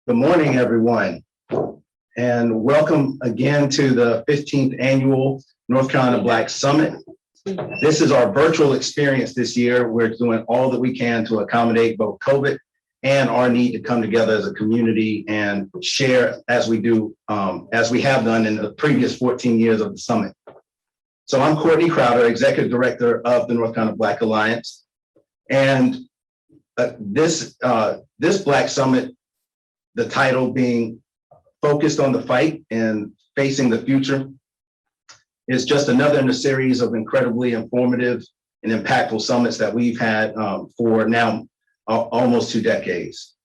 Good morning, everyone, and welcome again to the 15th Annual North Carolina Black Summit. This is our virtual experience this year. We're doing all that we can to accommodate both COVID and our need to come together as a community and share as we do, as we have done in the previous 14 years of the summit. So I'm Courtney Crowder, Executive Director of the North Carolina Black Alliance. And this Black Summit, the title being Focused on the Fight and Facing the Future, is just another in a series of incredibly informative and impactful summits that we've had for now almost 2 decades.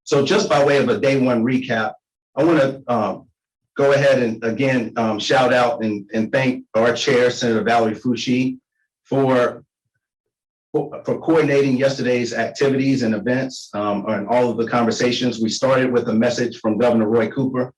So just by way of a day one recap, I want to go ahead and again shout out and thank our chair, Senator Valerie Foushee, for coordinating yesterday's activities and events and all of the conversations. We started with a message from Governor Roy Cooper.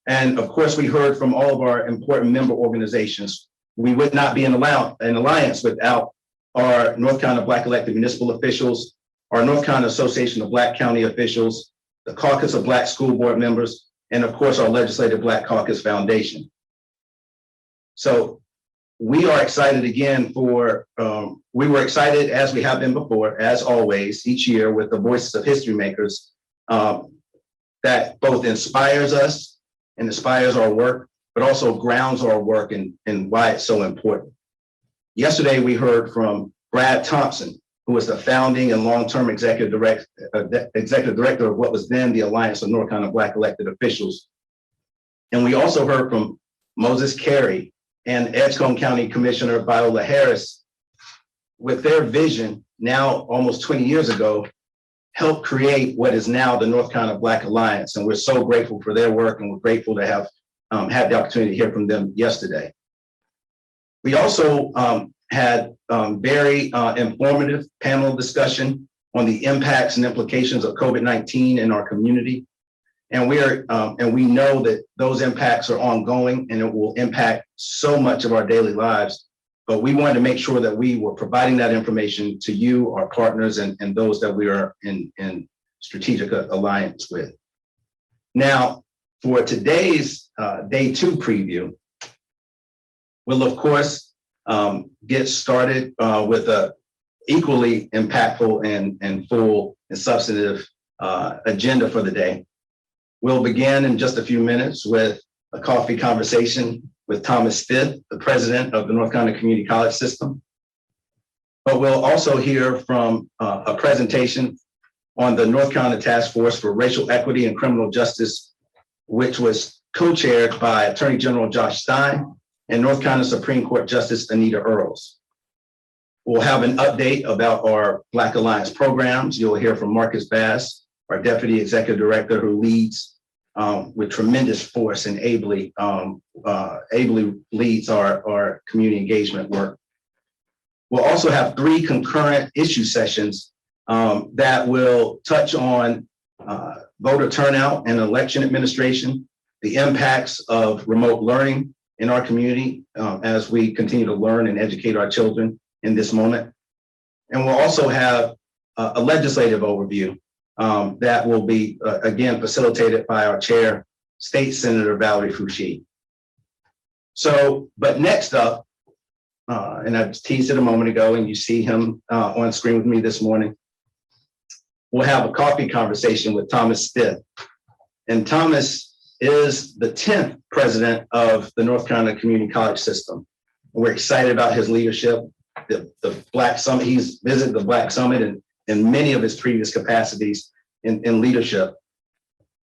And of course, we heard from all of our important member organizations. We would not be an alliance without our North Carolina Black elected municipal officials, our North Carolina Association of Black County Officials, the Caucus of Black School Board members, and of course, our Legislative Black Caucus Foundation. So we are excited again we were excited as we have been before, as always, each year with the Voices of History Makers that both inspires us and inspires our work, but also grounds our work and why it's so important. Yesterday, we heard from Brad Thompson, who was the founding and long-term executive director of what was then the Alliance of North Carolina Black Elected Officials. And we also heard from Moses Carey and Edgecombe County Commissioner Viola Harris, with their vision now almost 20 years ago, helped create what is now the North Carolina Black Alliance. And we're so grateful for their work, and we're grateful to have had the opportunity to hear from them yesterday. We also had very informative panel discussion on the impacts and implications of COVID-19 in our community. And we know that those impacts are ongoing and it will impact so much of our daily lives. But we wanted to make sure that we were providing that information to you, our partners, and those that we are in strategic alliance with. Now, for today's day 2 preview, we'll of course get started with a equally impactful and full and substantive agenda for the day. We'll begin in just a few minutes with a coffee conversation with Thomas Stith, the president of the North Carolina Community College System. But we'll also hear from a presentation on the North Carolina Task Force for Racial Equity and Criminal Justice, which was co-chaired by Attorney General Josh Stein and North Carolina Supreme Court Justice Anita Earls. We'll have an update about our Black Alliance programs. You'll hear from Marcus Bass, our Deputy Executive Director, who leads with tremendous force and ably leads our community engagement work. We'll also have 3 concurrent issue sessions that will touch on voter turnout and election administration, the impacts of remote learning in our community as we continue to learn and educate our children in this moment. And we'll also have a legislative overview that will be, again, facilitated by our chair, State Senator Valerie Foushee. So, but next up, and I teased it a moment ago, and you see him on screen with me this morning, we'll have a coffee conversation with Thomas Stith. And Thomas is the 10th president of the North Carolina Community College System. And we're excited about his leadership. The Black Summit, he's visited the Black Summit and in many of his previous capacities in leadership.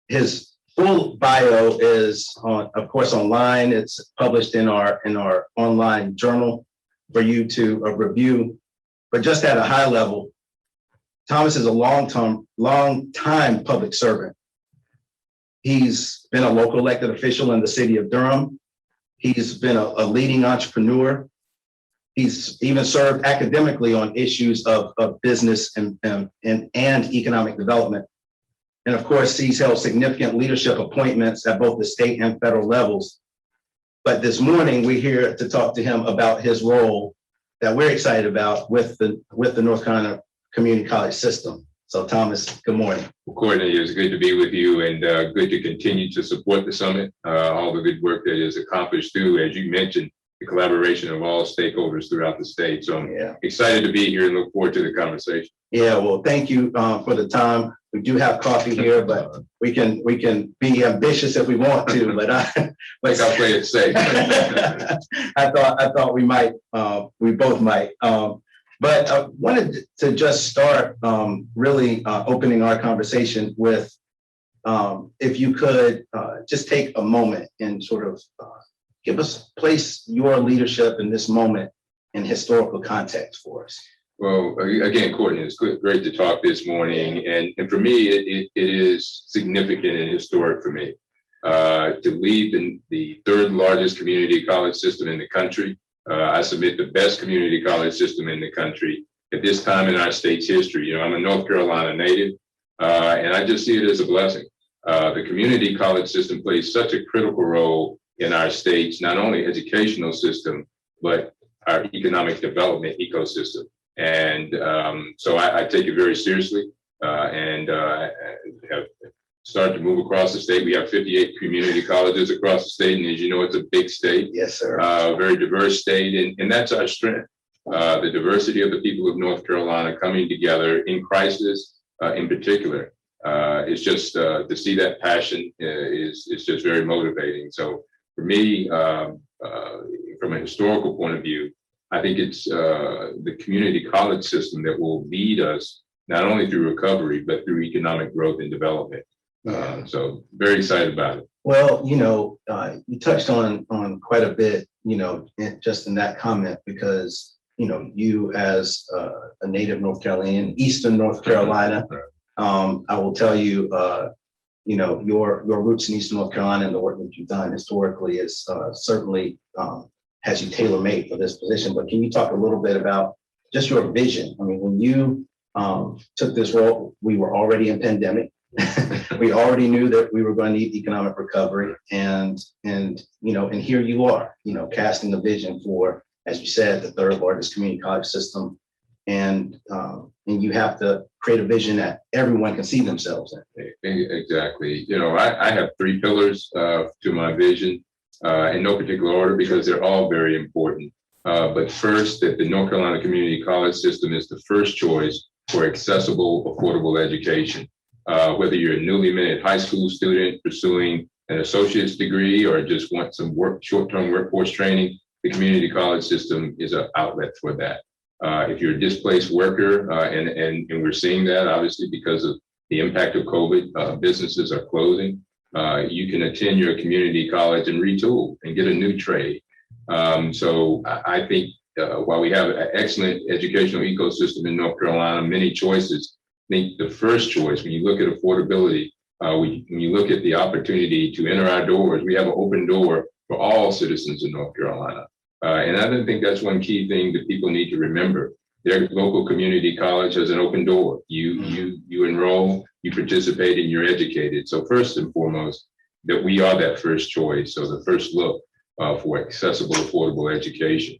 His full bio is, of course, online. It's published in our online journal for you to review. But just at a high level, Thomas is a long time public servant. He's been a local elected official in the city of Durham. He's been a leading entrepreneur. He's even served academically on issues of business and economic development. And of course, he's held significant leadership appointments at both the state and federal levels. But this morning, we're here to talk to him about his role that we're excited about with the North Carolina Community College System. So Thomas, good morning. Well, Courtney, it's good to be with you and good to continue to support the summit, all the good work that is accomplished through, as you mentioned, the collaboration of all stakeholders throughout the state. So I'm excited to be here and look forward to the conversation. Yeah, well, thank you for the time. We do have coffee here, but we can be ambitious if we want to. But I'll play it safe. I thought we might. We both might. But I wanted to just start really opening our conversation with, if you could just take a moment and sort of place your leadership in this moment in historical context for us. Well, again, Courtney, it's great to talk this morning. And for me, it is significant and historic for me to lead the third largest community college system in the country. I submit the best community college system in the country at this time in our state's history. You know, I'm a North Carolina native, and I just see it as a blessing. The community college system plays such a critical role in our state's not only educational system, but our economic development ecosystem. And so I take it very seriously and have started to move across the state. We have 58 community colleges across the state. And as you know, it's a big state. Yes, sir. Very diverse state. And that's our strength. The diversity of the people of North Carolina coming together in crisis in particular. It's just to see that passion is just very motivating. So for me, from a historical point of view, I think it's the community college system that will lead us not only through recovery, but through economic growth and development. So very excited about it. Well, you know, you touched on quite a bit, you know, just in that comment, because, you know, you as a native North Carolinian, Eastern North Carolina, I will tell you, you know, your roots in Eastern North Carolina and the work that you've done historically is certainly has you tailor-made for this position. But can you talk a little bit about just your vision? I mean, when you took this role, we were already in pandemic. We already knew that we were going to need economic recovery, and you know, and here you are, you know, casting a vision for, as you said, the third largest community college system, and you have to create a vision that everyone can see themselves in. Exactly. You know, I have three pillars to my vision. In no particular order, because they're all very important. But first, that the North Carolina Community College system is the first choice for accessible, affordable education. Whether you're a newly minted high school student pursuing an associate's degree or just want some short-term workforce training, the community college system is an outlet for that. If you're a displaced worker, and we're seeing that obviously because of the impact of COVID, businesses are closing. You can attend your community college and retool and get a new trade. So I think while we have an excellent educational ecosystem in North Carolina, many choices, I think the first choice, when you look at affordability, when you look at the opportunity to enter our doors, we have an open door for all citizens in North Carolina. And I think that's one key thing that people need to remember. Their local community college has an open door. You enroll, you participate, and you're educated. So first and foremost, that we are that first choice. So the first look for accessible, affordable education.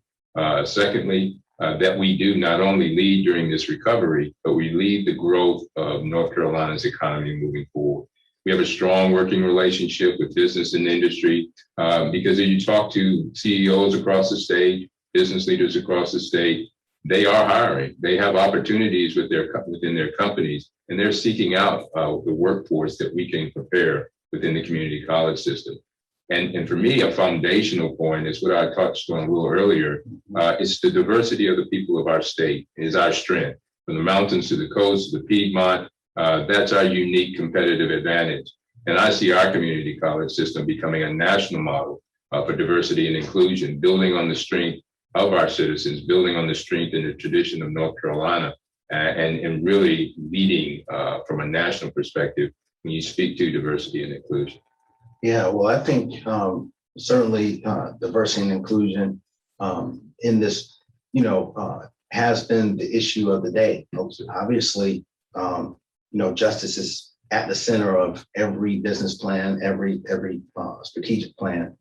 Secondly, that we do not only lead during this recovery, but we lead the growth of North Carolina's economy moving forward. We have a strong working relationship with business and industry because if you talk to CEOs across the state, business leaders across the state, they are hiring. They have opportunities within their companies, and they're seeking out the workforce that we can prepare within the community college system. And for me, a foundational point is what I touched on a little earlier. It's the diversity of the people of our state is our strength. From the mountains to the coast, to the Piedmont, that's our unique competitive advantage. And I see our community college system becoming a national model for diversity and inclusion, building on the strength of our citizens, building on the strength and the tradition of North Carolina, and really leading from a national perspective when you speak to diversity and inclusion. Yeah, well, I think certainly diversity and inclusion in this, you know, has been the issue of the day. Obviously, you know, justice is at the center of every business plan, every strategic plan.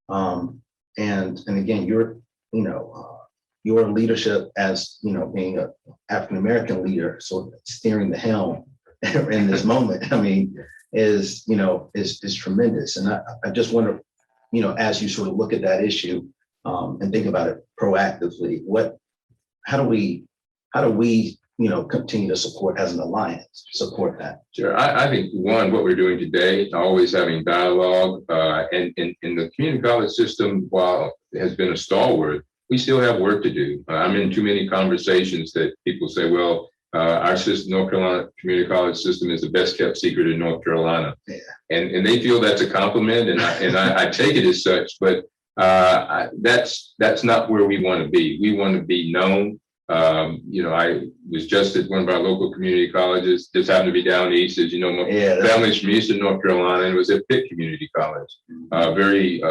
And again, you're, you know, your leadership as, being an African-American leader, sort of steering the helm in this moment, I mean, is tremendous. And I just wonder, as you sort of look at that issue and think about it proactively, how do we, continue to support as an alliance, support that? Sure. I think one, what we're doing today, always having dialogue, and in the community college system, while it has been a stalwart, we still have work to do. I'm in too many conversations that people say, well, our system, North Carolina community college system, is the best kept secret in North Carolina. Yeah. And they feel that's a compliment, and I take it as such, but that's not where we want to be. We want to be known. I was just at one of our local community colleges, just happened to be down east, as you know, my family's from Eastern North Carolina, and it was at Pitt Community College. Very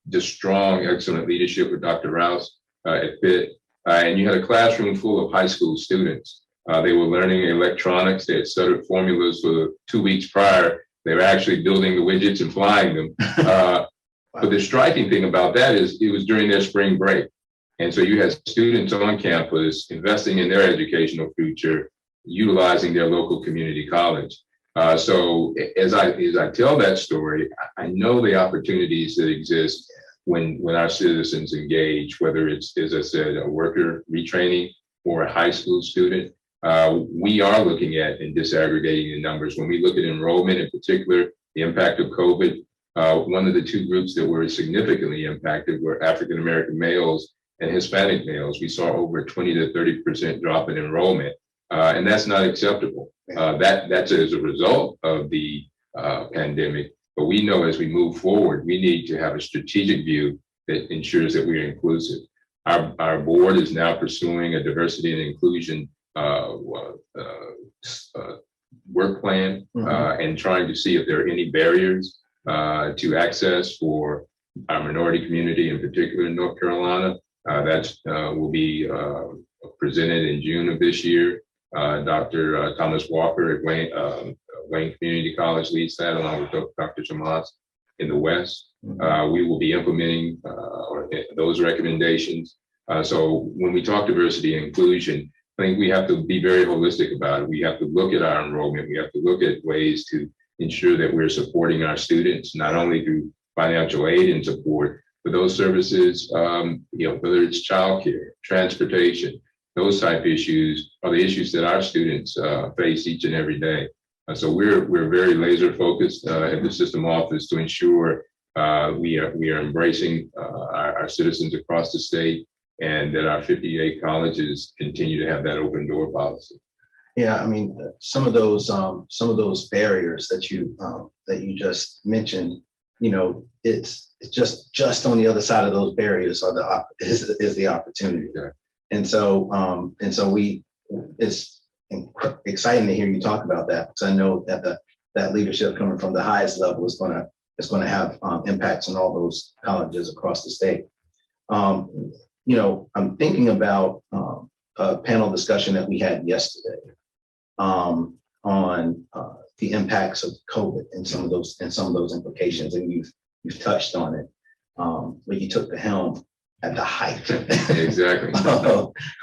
just strong, excellent leadership with Dr. Rouse at Pitt. And you had a classroom full of high school students. They were learning electronics. They had studied formulas for 2 weeks prior. They were actually building the widgets and flying them. But the striking thing about that is it was during their spring break. And so you had students on campus investing in their educational future, utilizing their local community college. So as I tell that story, I know the opportunities that exist when our citizens engage, whether it's, as I said, a worker retraining or a high school student. We are looking at and disaggregating the numbers. When we look at enrollment, in particular, the impact of COVID, one of the two groups that were significantly impacted were African-American males and Hispanic males. We saw over 20 to 30% drop in enrollment, and that's not acceptable. That's as a result of the pandemic. But we know as we move forward, we need to have a strategic view that ensures that we are inclusive. Our board is now pursuing a diversity and inclusion work plan, and trying to see if there are any barriers to access for our minority community, in particular in North Carolina. That will be presented in June of this year. Dr. Thomas Walker at Wayne Community College leads that, along with Dr. Tomas in the West. We will be implementing those recommendations. So when we talk diversity and inclusion, I think we have to be very holistic about it. We have to look at our enrollment. We have to look at ways to ensure that we're supporting our students, not only through financial aid and support, but those services, whether it's childcare, transportation, those type issues are the issues that our students face each and every day. So we're very laser focused at the system office to ensure we are embracing our citizens across the state, and that our 58 colleges continue to have that open door policy. Yeah, I mean, some of those barriers that you just mentioned, it's just on the other side of those barriers is the opportunity. Yeah. And so it's exciting to hear you talk about that, because I know that that leadership coming from the highest level is going to have impacts on all those colleges across the state. I'm thinking about a panel discussion that we had yesterday on the impacts of COVID and some of those implications, and you've touched on it, but you took the helm at the height exactly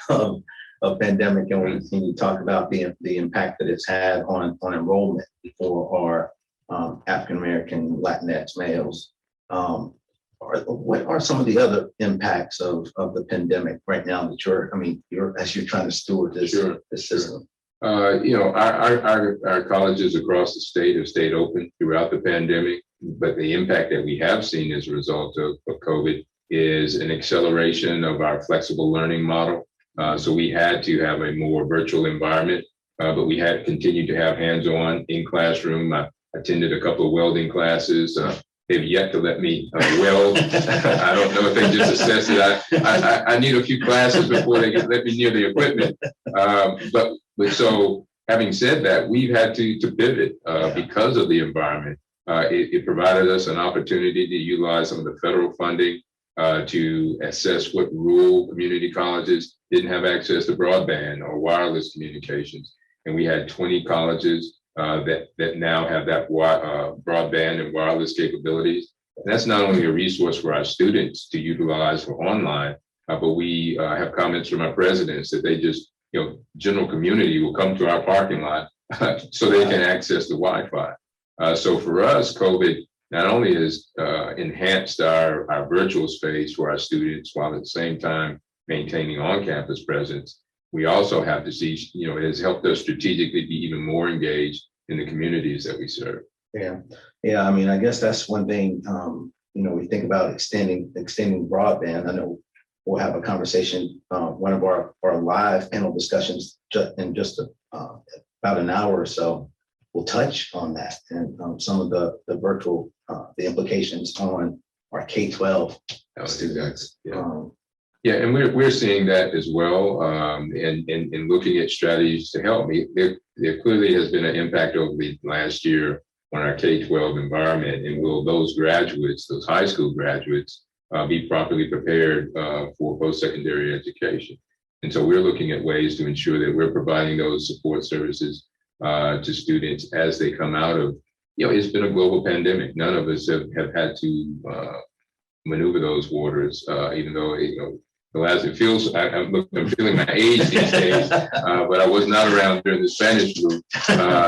of pandemic, and you talk about the impact that it's had on enrollment for our African American Latinx males. What are some of the other impacts of the pandemic right now that you're as you're trying to steward this system? Our colleges across the state have stayed open throughout the pandemic, but the impact that we have seen as a result of COVID is an acceleration of our flexible learning model. So we had to have a more virtual environment, but we had continued to have hands-on in classroom. I attended a couple of welding classes. They've yet to let me weld. I don't know if they just assessed it. I need a few classes before they can let me near the equipment. But so having said that, we've had to pivot because of the environment. It provided us an opportunity to utilize some of the federal funding to assess what rural community colleges didn't have access to broadband or wireless communications. And we had 20 colleges that now have that broadband and wireless capabilities. And that's not only a resource for our students to utilize for online, but we have comments from our presidents that they just, general community will come to our parking lot so they can access the Wi-Fi. So for us, COVID not only has enhanced our virtual space for our students while at the same time maintaining on-campus presence, we also have to see, it has helped us strategically be even more engaged in the communities that we serve. Yeah. I mean, I guess that's one thing. We think about extending broadband. I know we'll have a conversation, one of our live panel discussions in just about an hour or so. We'll touch on that and some of the virtual, the implications on our K-12 students. Yeah, and we're seeing that as well, and looking at strategies to help. There clearly has been an impact over the last year on our K-12 environment, and will those graduates, those high school graduates, be properly prepared for post-secondary education? And so we're looking at ways to ensure that we're providing those support services to students as they come out of, it's been a global pandemic. None of us have had to maneuver those waters, even though, it feels, I'm feeling my age these days, but I was not around during the Spanish flu.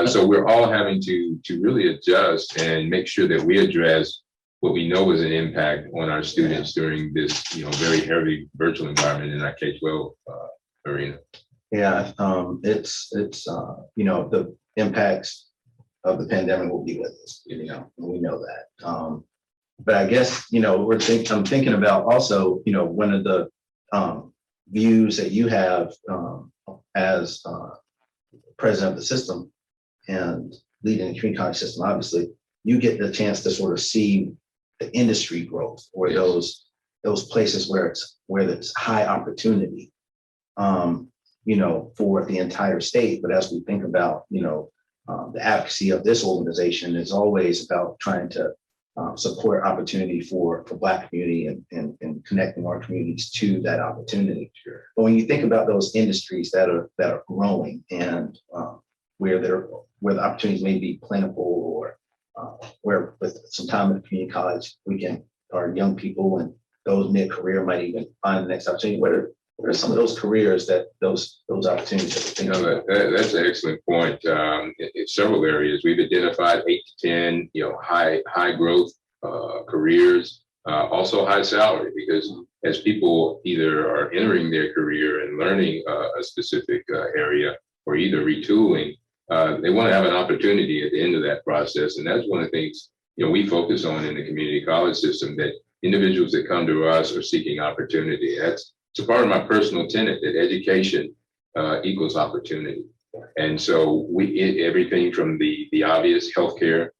So we're all having to really adjust and make sure that we address what we know is an impact on our students during this, very heavy virtual environment in our K-12 arena. Yeah, it's the impacts of the pandemic will be with us, and we know that. But I guess, I'm thinking about also, one of the views that you have as president of the system and leading the community college system. Obviously, you get the chance to sort of see the industry growth, or those places where it's high opportunity, for the entire state. But as we think about, the advocacy of this organization is always about trying to support opportunity for Black community and connecting our communities to that opportunity. Sure. But when you think about those industries that are growing and where the opportunities may be plentiful, or where with some time in the community college, our young people and those mid-career might even find the next opportunity. What are some of those careers that those opportunities that that's an excellent point. In several areas, we've identified 8 to 10, high growth careers, also high salary, because as people either are entering their career and learning a specific area, or either retooling, they want to have an opportunity at the end of that process. And that's one of the things, we focus on in the community college system, that individuals that come to us are seeking opportunity. It's a part of my personal tenet that education equals opportunity. And so everything from the obvious healthcare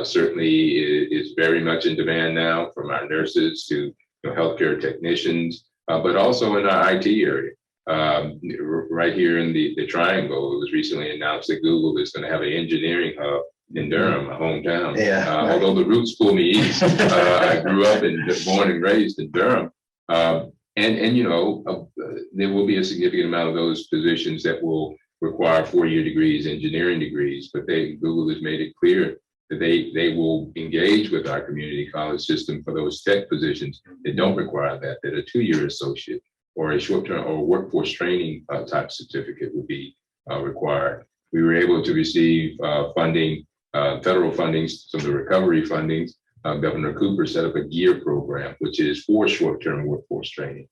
certainly is very much in demand now, from our nurses to healthcare technicians, but also in our IT area. Right here in the Triangle, it was recently announced that Google is going to have an engineering hub in Durham, my hometown. Although the roots pull me east, I grew up and born and raised in Durham. There will be a significant amount of those positions that will require 4-year degrees, engineering degrees, but Google has made it clear that they will engage with our community college system for those tech positions that don't require that a 2-year associate or a short-term or workforce training type certificate would be required. We were able to receive funding, federal funding, some of the recovery fundings. Governor Cooper set up a GEAR program, which is for short-term workforce training.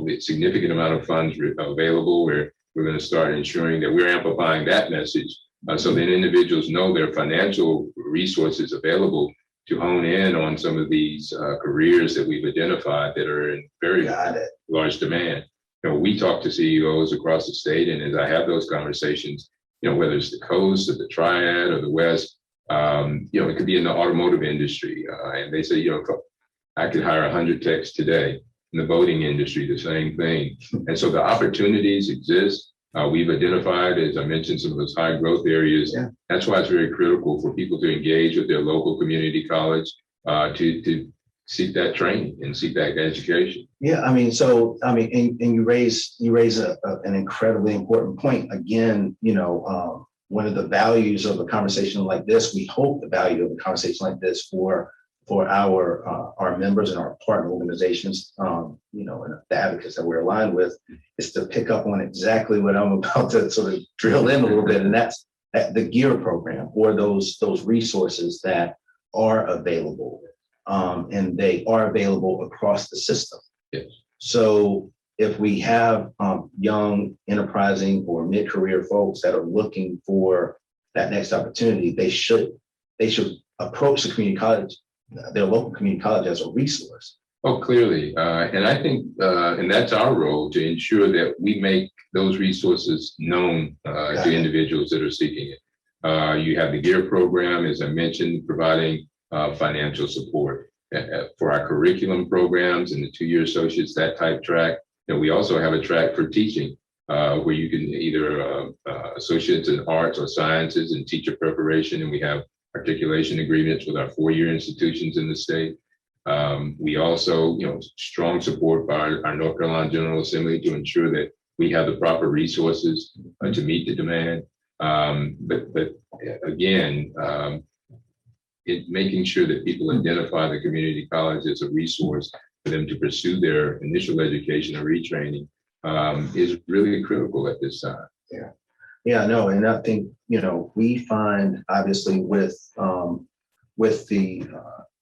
With significant amount of funds available, where we're going to start ensuring that we're amplifying that message so that individuals know their financial resources available to hone in on some of these careers that we've identified that are in very large demand. We talk to CEOs across the state, and as I have those conversations, whether it's the coast or the Triad or the West, it could be in the automotive industry, and they say, I could hire 100 techs today. In the boating industry, the same thing. And so the opportunities exist. We've identified, as I mentioned, some of those high growth areas. Yeah. That's why it's very critical for people to engage with their local community college to seek that training and seek that education. Yeah, and you raise an incredibly important point. Again, one of the values of a conversation like this, we hope the value of a conversation like this for our members and our partner organizations, and the advocates that we're aligned with, is to pick up on exactly what I'm about to sort of drill in a little bit, and that's the GEAR program, or those resources that are available, and they are available across the system. Yes. So if we have young, enterprising, or mid-career folks that are looking for that next opportunity, they should approach the community college, their local community college, as a resource. Oh, clearly. And I think, and that's our role, to ensure that we make those resources known to individuals that are seeking it. You have the GEAR program, as I mentioned, providing financial support for our curriculum programs and the 2-year associates, that type track. And we also have a track for teaching, where you can either associates in arts or sciences and teacher preparation. And we have articulation agreements with our 4-year institutions in the state. We also, strong support by our North Carolina General Assembly to ensure that we have the proper resources to meet the demand. But again, making sure that people identify the community college as a resource for them to pursue their initial education or retraining is really critical at this time. Yeah, no, and I think, we find, obviously, with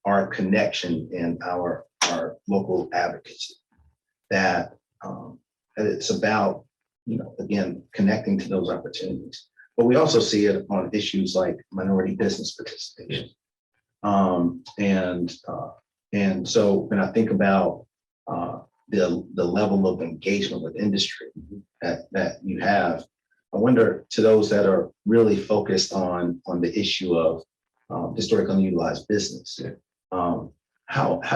our connection and our local advocacy, that it's about, again, connecting to those opportunities. But we also see it on issues like minority business participation. And so when I think about the level of engagement with industry that you have, I wonder, to those that are really focused on the issue of historically unutilized business, how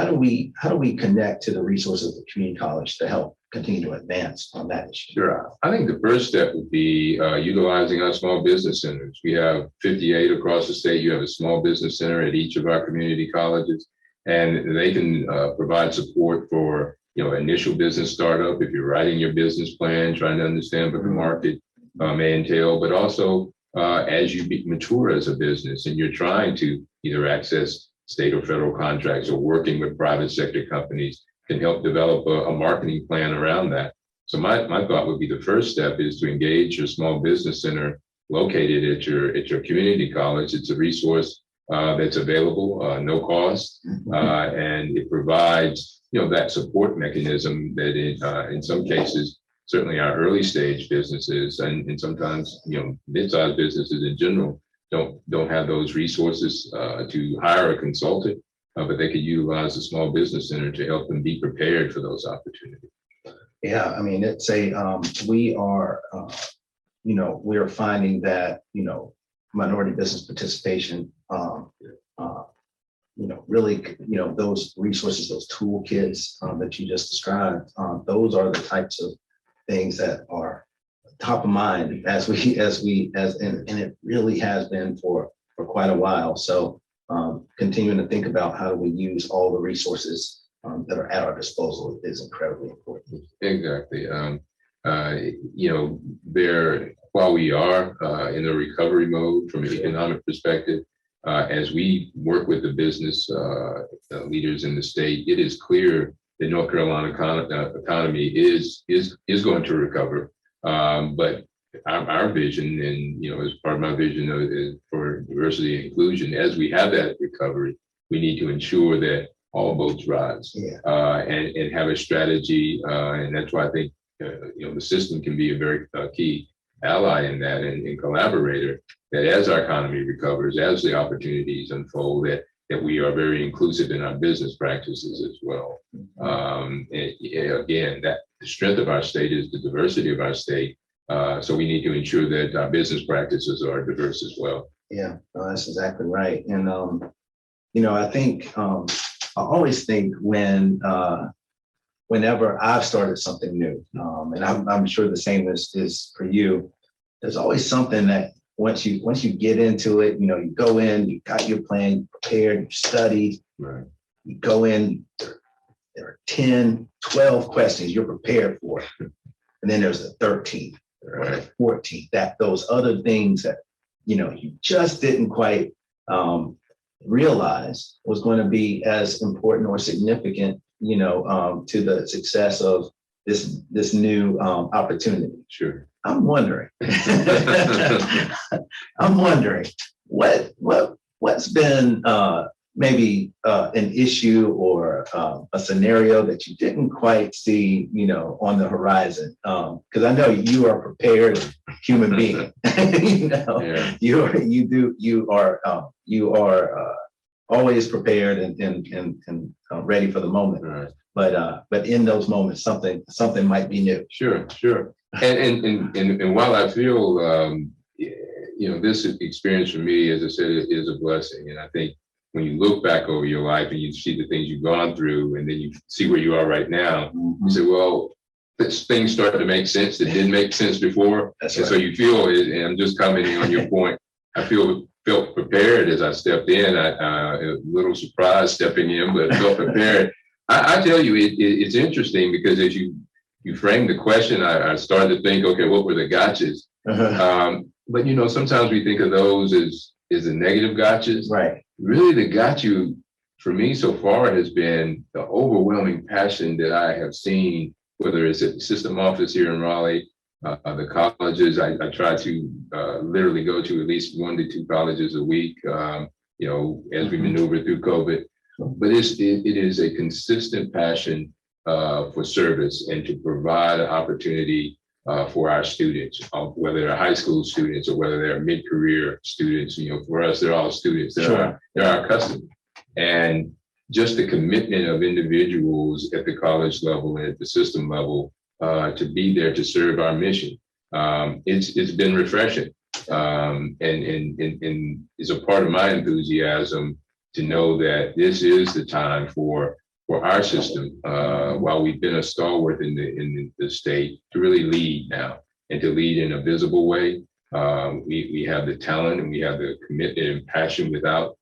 do we connect to the resources of the community college to help continue to advance on that issue? Sure. I think the first step would be utilizing our small business centers. We have 58 across the state. You have a small business center at each of our community colleges, and they can provide support for initial business startup. If you're writing your business plan, trying to understand what the market may entail, but also as you mature as a business and you're trying to either access state or federal contracts or working with private sector companies, can help develop a marketing plan around that. So my thought would be the first step is to engage your small business center located at your community college. It's a resource that's available, no cost, and it provides that support mechanism that in some cases, certainly our early stage businesses and sometimes mid-sized businesses in general don't have those resources to hire a consultant, but they could utilize the small business center to help them be prepared for those opportunities. Yeah, I mean, it's we are finding that minority business participation, really, those resources, those toolkits that you just described, those are the types of things that are top of mind and it really has been for quite a while. So continuing to think about how do we use all the resources that are at our disposal is incredibly important. Exactly. While we are in a recovery mode from an economic perspective, as we work with the business leaders in the state, it is clear the North Carolina economy is going to recover. But our vision, and as part of my vision for diversity and inclusion, as we have that recovery, we need to ensure that all boats rise, and have a strategy. And that's why I think the system can be a very key ally in that and collaborator. That as our economy recovers, as the opportunities unfold, that we are very inclusive in our business practices as well. And again, that the strength of our state is the diversity of our state. So we need to ensure that our business practices are diverse as well. Yeah, that's exactly right. And, I think, I always think whenever I've started something new, and I'm sure the same is for you, there's always something that once you get into it, you go in, you got your plan, you prepared, you studied, right. You go in, there are 10, 12 questions you're prepared for. And then there's the 13th, or the 14th, those other things that, you just didn't quite realize was going to be as important or significant, to the success of this new opportunity. Sure. I'm wondering. I'm wondering what's been maybe an issue or a scenario that you didn't quite see, on the horizon. Because I know you are a prepared human being. Yeah. You are always prepared and ready for the moment. Right. But in those moments, something might be new. Sure. And while I feel, this experience for me, as I said, is a blessing. And I think when you look back over your life and you see the things you've gone through, and then you see where you are right now, you say, well, things start to make sense that didn't make sense before. That's and right. so you feel, and I'm just commenting on your point, I felt prepared as I stepped in. A little surprised stepping in, but felt prepared. I tell you, it's interesting because as you framed the question, I started to think, okay, what were the gotchas? But sometimes we think of those as the negative gotchas. Right. Really, the gotcha for me so far has been the overwhelming passion that I have seen, whether it's at the system office here in Raleigh, the colleges. I try to literally go to at least 1 to 2 colleges a week, as we maneuver through COVID. But it is a consistent passion for service and to provide an opportunity for our students, whether they're high school students or whether they're mid-career students. For us, they're all students. They're our customers. And just the commitment of individuals at the college level and at the system level to be there to serve our mission. It's been refreshing, and is a part of my enthusiasm to know that this is the time for our system, while we've been a stalwart in the state, to really lead now and to lead in a visible way. We have the talent and we have the commitment and passion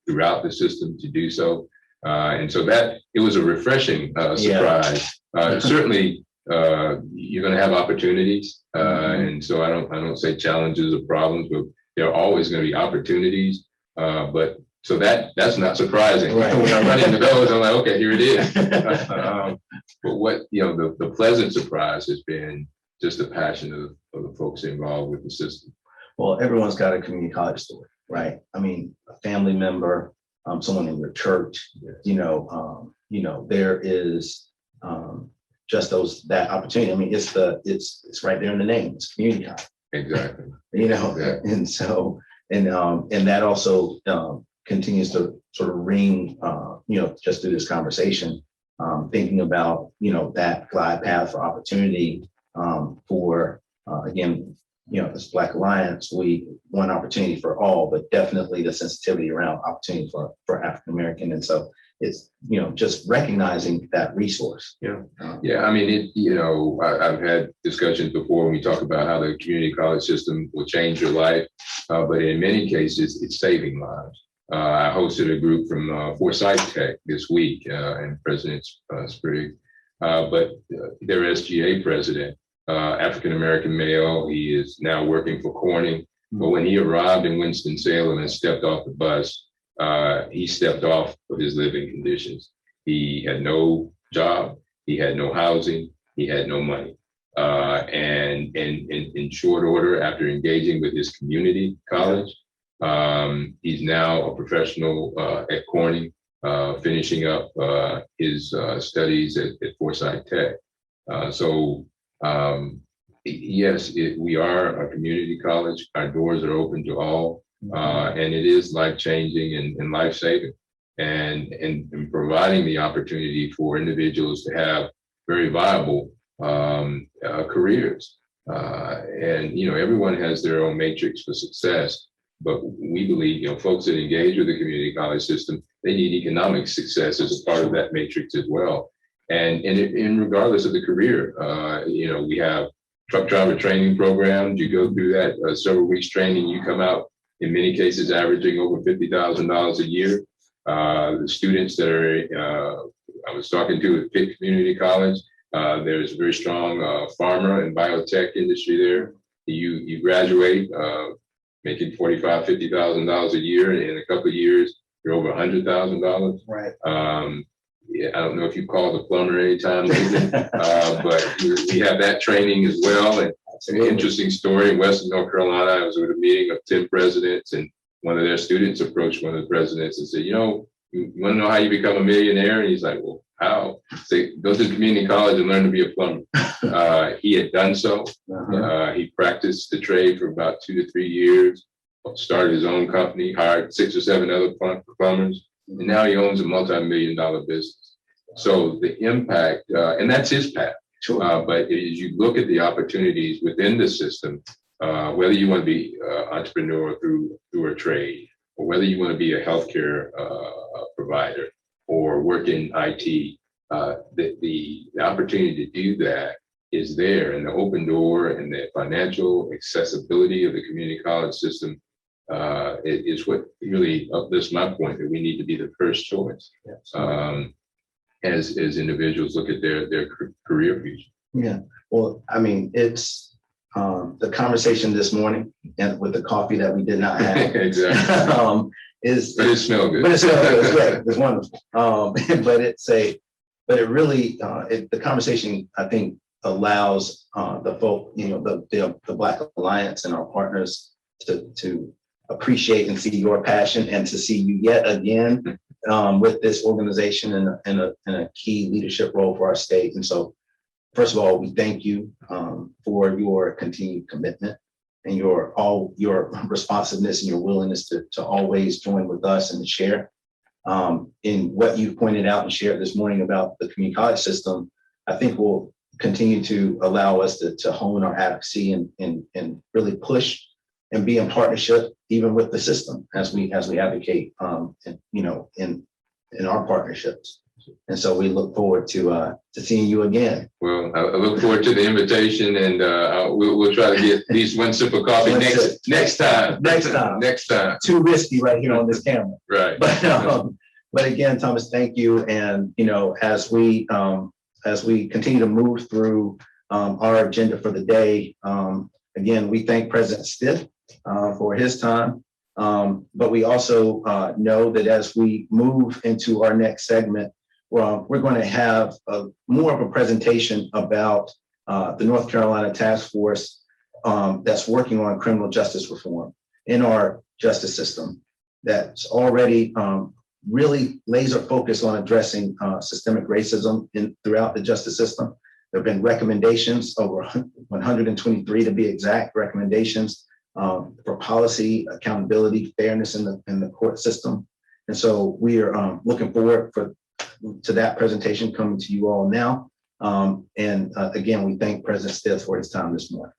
throughout the system to do so. And so that it was a refreshing surprise. Certainly, you're going to have opportunities, and so I don't say challenges or problems, but there are always going to be opportunities. But so that's not surprising. Right. When I run into those, I'm like, okay, here it is. But what the pleasant surprise has been just the passion of the folks involved with the system. Well, everyone's got a community college story, right? I mean, a family member, someone in your church, there is just that opportunity. I mean, it's right there in the name. It's community college. Exactly. Yeah. And so and that also continues to sort of ring, just through this conversation, thinking about that glide path for opportunity for again. This Black Alliance, we want opportunity for all, but definitely the sensitivity around opportunity for African American. And so it's, just recognizing that resource. Yeah. I mean, I've had discussions before when we talk about how the community college system will change your life, but in many cases, it's saving lives. I hosted a group from Forsyth Tech this week in President's Sprigg, but their SGA president, African-American male. He is now working for Corning. But when he arrived in Winston-Salem and stepped off the bus, he stepped off of his living conditions. He had no job, he had no housing, he had no money. And in short order, after engaging with his community college, he's now a professional at Corning, finishing up his studies at Forsyth Tech. Yes, we are a community college. Our doors are open to all, and it is life-changing and life-saving, and providing the opportunity for individuals to have very viable careers. And everyone has their own matrix for success, but we believe folks that engage with the community college system, they need economic success as a part of that matrix as well. And regardless of the career, we have truck driver training programs. You go through that several weeks training, you come out in many cases averaging over $50,000 a year. The students that I was talking to at Pitt Community College, there's a very strong pharma and biotech industry there. You graduate making $45,000, $50,000 a year, and in a couple of years, they're over $100,000. Right. Yeah, I don't know if you called the plumber anytime lately, but we have that training as well. And an interesting story in Western North Carolina, I was at a meeting of 10 presidents, and one of their students approached one of the presidents and said, you want to know how you become a millionaire? And he's like, well, how? Say, go to community college and learn to be a plumber. He had done so. He practiced the trade for about 2 to 3 years, started his own company, hired 6 or 7 other plumbers. And now he owns a multi-million-dollar business. So the impact, and that's his path. Sure. But as you look at the opportunities within the system, whether you want to be an entrepreneur through a trade, or whether you want to be a healthcare provider or work in IT, the opportunity to do that is there, and the open door and the financial accessibility of the community college system is what really uplifts my point that we need to be the first choice as individuals look at their career future. Yeah, well, I mean, it's the conversation this morning and with the coffee that we did not have. Exactly. But it smells good. But it smells good. It's great. It's wonderful. But it really, the conversation, I think, allows the folk, the Black Alliance and our partners to appreciate and see your passion and to see you yet again with this organization in a key leadership role for our state. And so, first of all, we thank you for your continued commitment and your responsiveness and your willingness to always join with us and to share. In what you pointed out and shared this morning about the community college system, I think will continue to allow us to hone our advocacy and really push and be in partnership even with the system as we advocate in our partnerships. And so we look forward to seeing you again. Well, I look forward to the invitation, and we'll try to get at least one sip of coffee next time. Next time. Too risky right here on this camera. Right. But again, Thomas, thank you. And as we continue to move through our agenda for the day, again, we thank President Stith for his time. But we also know that as we move into our next segment, we're going to have more of a presentation about the North Carolina Task Force that's working on criminal justice reform in our justice system that's already really laser focused on addressing systemic racism throughout the justice system. There have been recommendations, over 123 to be exact, recommendations for policy, accountability, fairness in the court system. And so we are looking forward to that presentation coming to you all now. And again, we thank President Stith for his time this morning.